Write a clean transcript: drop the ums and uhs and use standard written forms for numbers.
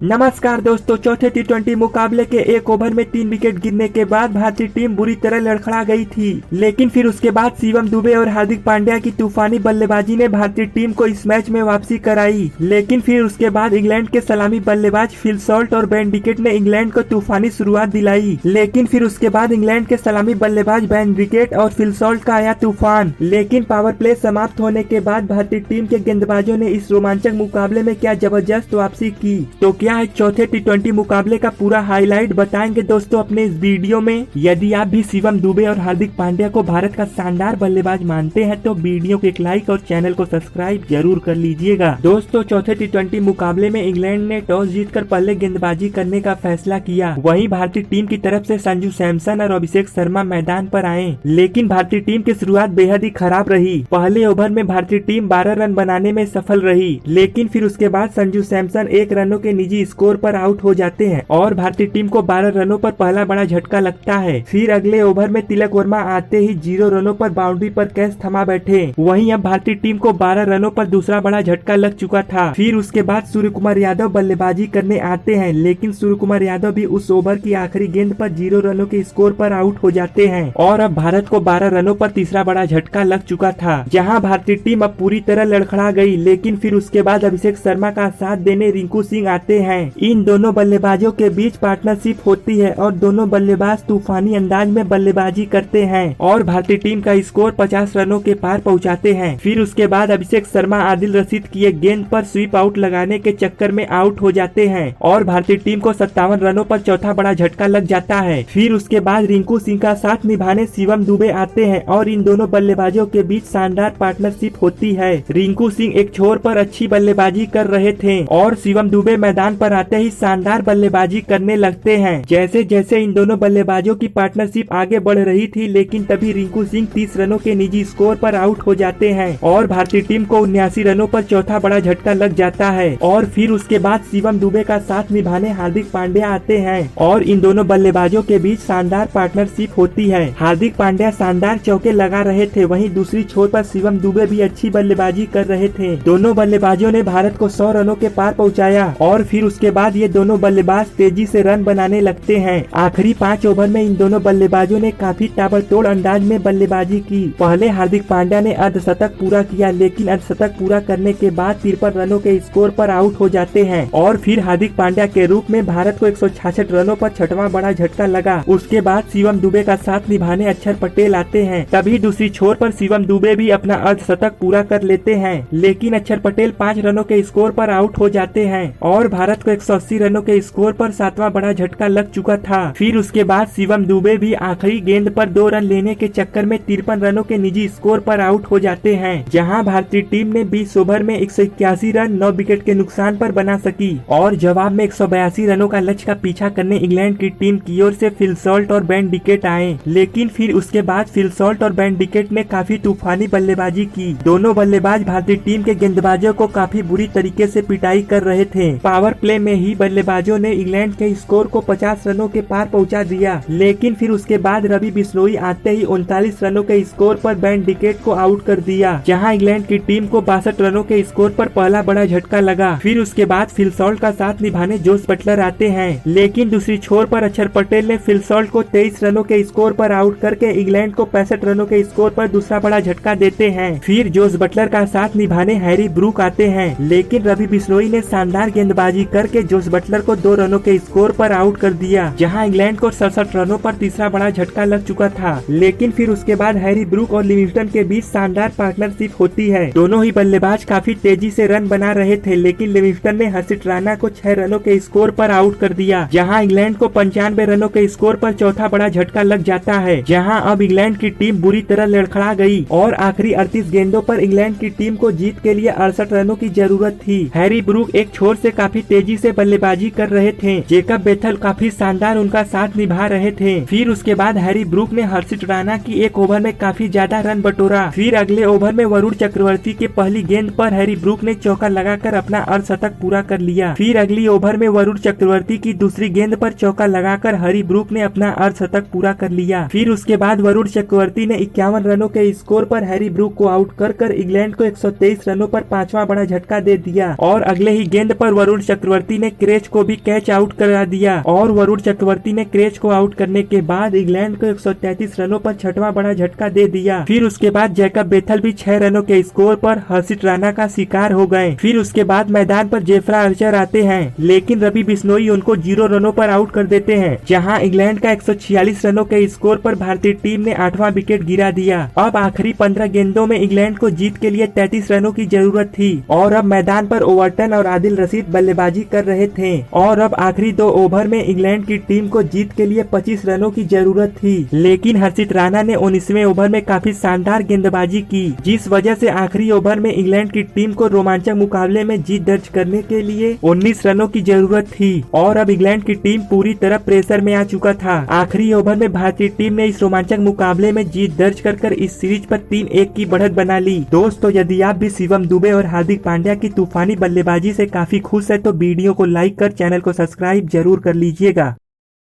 नमस्कार दोस्तों, चौथे टी20 मुकाबले के एक ओवर में 3 विकेट गिरने के बाद भारतीय टीम बुरी तरह लड़खड़ा गई थी। लेकिन फिर उसके बाद शिवम दुबे और हार्दिक पांड्या की तूफानी बल्लेबाजी ने भारतीय टीम को इस मैच में वापसी कराई। लेकिन फिर उसके बाद इंग्लैंड के सलामी बल्लेबाज फिल सॉल्ट और बेन डिकेट ने इंग्लैंड को तूफानी शुरुआत दिलाई। लेकिन फिर उसके बाद इंग्लैंड के सलामी बल्लेबाज बेन डिकेट और फिल सॉल्ट का आया तूफान। लेकिन पावर प्ले समाप्त होने के बाद भारतीय टीम के गेंदबाजों ने इस रोमांचक मुकाबले में क्या जबरदस्त वापसी की। तो क्या है चौथे टी20 मुकाबले का पूरा हाईलाइट बताएंगे दोस्तों अपने इस वीडियो में। यदि आप भी शिवम दुबे और हार्दिक पांड्या को भारत का शानदार बल्लेबाज मानते हैं तो वीडियो को एक लाइक और चैनल को सब्सक्राइब जरूर कर लीजिएगा। दोस्तों, चौथे टी20 मुकाबले में इंग्लैंड ने टॉस जीतकर पहले गेंदबाजी करने का फैसला किया। वहीं भारतीय टीम की तरफ से संजू सैमसन और अभिषेक शर्मा मैदान पर आए। लेकिन भारतीय टीम की शुरुआत बेहद ही खराब रही। पहले ओवर में भारतीय टीम 12 रन बनाने में सफल रही। लेकिन फिर उसके बाद संजू सैमसन 1 रनों के निजी स्कोर पर आउट हो जाते हैं और भारतीय टीम को 12 रनों पर पहला बड़ा झटका लगता है। फिर अगले ओवर में तिलक वर्मा आते ही 0 रनों पर बाउंड्री पर कैच थमा बैठे। वहीं अब भारतीय टीम को 12 रनों पर दूसरा बड़ा झटका लग चुका था। फिर उसके बाद सूर्य कुमार यादव बल्लेबाजी करने आते हैं। लेकिन सूर्य कुमार यादव भी उस ओवर की आखिरी गेंद पर 0 रनों के स्कोर पर आउट हो जाते हैं और अब भारत को 12 रनों पर तीसरा बड़ा झटका लग चुका था, जहां भारतीय टीम अब पूरी तरह लड़खड़ा गई। लेकिन फिर उसके बाद अभिषेक शर्मा का साथ देने रिंकू सिंह आते हैं। इन दोनों बल्लेबाजों के बीच पार्टनरशिप होती है और दोनों बल्लेबाज तूफानी अंदाज में बल्लेबाजी करते हैं और भारतीय टीम का स्कोर 50 रनों के पार पहुंचाते हैं। फिर उसके बाद अभिषेक शर्मा आदिल रशीद की एक गेंद पर स्वीप आउट लगाने के चक्कर में आउट हो जाते हैं और भारतीय टीम को 57 रनों पर चौथा बड़ा झटका लग जाता है। फिर उसके बाद रिंकू सिंह का साथ निभाने शिवम दुबे आते हैं और इन दोनों बल्लेबाजों के बीच शानदार पार्टनरशिप होती है। रिंकू सिंह एक छोर पर अच्छी बल्लेबाजी कर रहे थे और शिवम दुबे मैदान पर आते ही शानदार बल्लेबाजी करने लगते हैं। जैसे जैसे इन दोनों बल्लेबाजों की पार्टनरशिप आगे बढ़ रही थी, लेकिन तभी रिंकू सिंह 30 रनों के निजी स्कोर पर आउट हो जाते हैं और भारतीय टीम को 79 रनों पर चौथा बड़ा झटका लग जाता है। और फिर उसके बाद शिवम दुबे का साथ निभाने हार्दिक पांड्या आते हैं और इन दोनों बल्लेबाजों के बीच शानदार पार्टनरशिप होती है। हार्दिक पांड्या शानदार चौके लगा रहे थे, वहीं दूसरी छोर पर शिवम दुबे भी अच्छी बल्लेबाजी कर रहे थे। दोनों बल्लेबाजों ने भारत को 100 रनों के पार पहुँचाया और फिर उसके बाद ये दोनों बल्लेबाज तेजी से रन बनाने लगते हैं। आखिरी 5 ओवर में इन दोनों बल्लेबाजों ने काफी ताबड़तोड़ अंदाज में बल्लेबाजी की। पहले हार्दिक पांड्या ने अर्धशतक पूरा किया, लेकिन अर्धशतक पूरा करने के बाद 53 रनों के स्कोर पर आउट हो जाते हैं और फिर हार्दिक पांड्या के रूप में भारत को 166 रनों पर छठवां बड़ा झटका लगा। उसके बाद शिवम दुबे का साथ निभाने अक्षर पटेल आते हैं। तभी दूसरी छोर पर शिवम दुबे भी अपना अर्धशतक पूरा कर लेते हैं, लेकिन अक्षर पटेल 5 रनों के स्कोर पर आउट हो जाते हैं और भारत को 180 रनों के स्कोर पर 7वां बड़ा झटका लग चुका था। फिर उसके बाद शिवम दुबे भी आखिरी गेंद पर 2 रन लेने के चक्कर में 53 रनों के निजी स्कोर पर आउट हो जाते हैं, जहां भारतीय टीम ने 20 ओवर में 181 रन 9 विकेट के नुकसान पर बना सकी और जवाब में 182 रनों का लक्ष्य का पीछा करने इंग्लैंड की टीम की ओर से फिल सॉल्ट और बेन डिकेट आए। लेकिन फिर उसके बाद फिल सॉल्ट और बेन डिकेट ने काफी तूफानी बल्लेबाजी की। दोनों बल्लेबाज भारतीय टीम के गेंदबाजों को काफी बुरी तरीके से पिटाई कर रहे थे। पावर प्ले में ही बल्लेबाजों ने इंग्लैंड के स्कोर को 50 रनों के पार पहुंचा दिया। लेकिन फिर उसके बाद रवि बिश्नोई आते ही 39 रनों के स्कोर पर बेन डिकेट को आउट कर दिया, जहां इंग्लैंड की टीम को 62 रनों के स्कोर पर पहला बड़ा झटका लगा। फिर उसके बाद फिल सॉल्ट का साथ निभाने जोस बटलर आते हैं, लेकिन दूसरी छोर पर अक्षर पटेल ने फिल सॉल्ट को 23 रनों के स्कोर पर आउट करके इंग्लैंड को 65 रनों के स्कोर पर दूसरा बड़ा झटका देते हैं। फिर जोस बटलर का साथ निभाने हैरी ब्रूक आते हैं, लेकिन रवि बिश्नोई ने शानदार गेंदबाजी करके जोस बटलर को 2 रनों के स्कोर पर आउट कर दिया, जहां इंग्लैंड को 67 रनों पर तीसरा बड़ा झटका लग चुका था। लेकिन फिर उसके बाद हैरी ब्रूक और लिविंगस्टन के बीच शानदार पार्टनरशिप होती है। दोनों ही बल्लेबाज काफी तेजी से रन बना रहे थे, लेकिन लिविंगस्टन ने हर्षित राणा को 6 रनों के स्कोर पर आउट कर दिया, जहां इंग्लैंड को 95 रनों के स्कोर पर चौथा बड़ा झटका लग जाता है। जहां अब इंग्लैंड की टीम बुरी तरह लड़खड़ा गई और आखिरी 38 गेंदों पर इंग्लैंड की टीम को जीत के लिए 68 रनों की जरूरत थी। हैरी ब्रूक एक छोर से काफी तेजी से बल्लेबाजी कर रहे थे। जेकब बेथल काफी शानदार उनका साथ निभा रहे थे। फिर उसके बाद हैरी ब्रूक ने हर्षित राणा की एक ओवर में काफी ज्यादा रन बटोरा। फिर अगले ओवर में वरुण चक्रवर्ती के पहली गेंद पर हैरी ब्रूक ने चौका लगाकर अपना अर्धशतक पूरा कर लिया। फिर अगली ओवर में वरुण चक्रवर्ती की दूसरी गेंद पर चौका लगाकर हैरी ब्रूक ने अपना अर्धशतक पूरा कर लिया। फिर उसके बाद वरुण चक्रवर्ती ने 51 रनों के स्कोर पर हैरी ब्रूक को आउट कर इंग्लैंड को 123 रनों पर 5वां बड़ा झटका दे दिया और अगले ही गेंद पर वरुण चक्रवर्ती चक्रवर्ती ने क्रेच को भी कैच आउट करा दिया और वरुण चक्रवर्ती ने क्रेच को आउट करने के बाद इंग्लैंड को 133 रनों पर छठवां बड़ा झटका दे दिया। फिर उसके बाद जैकब बेथल भी 6 रनों के स्कोर पर हर्षित राणा का शिकार हो गए। फिर उसके बाद मैदान पर जेफ्रा आर्चर आते हैं, लेकिन रवि बिश्नोई उनको 0 रनों पर आउट कर देते हैं, जहां इंग्लैंड का 146 रनों के स्कोर पर भारतीय टीम ने 8वां विकेट गिरा दिया। अब आखिरी 15 गेंदों में इंग्लैंड को जीत के लिए 33 रनों की जरूरत थी और अब मैदान पर ओवरटन और आदिल रशीद बल्लेबाजी कर रहे थे और अब आखिरी 2 ओवर में इंग्लैंड की टीम को जीत के लिए 25 रनों की जरूरत थी, लेकिन हर्षित राणा ने 19वें ओवर में काफी शानदार गेंदबाजी की, जिस वजह से आखिरी ओवर में इंग्लैंड की टीम को रोमांचक मुकाबले में जीत दर्ज करने के लिए 19 रनों की जरूरत थी और अब इंग्लैंड की टीम पूरी तरह प्रेशर में आ चुका था। आखिरी ओवर में भारतीय टीम ने इस रोमांचक मुकाबले में जीत दर्ज कर इस सीरीज पर 3-1 की बढ़त बना ली। दोस्तों, यदि आप भी शिवम दुबे और हार्दिक पांड्या की तूफानी बल्लेबाजी से काफी खुश है तो वीडियो को लाइक कर चैनल को सब्सक्राइब जरूर कर लीजिएगा।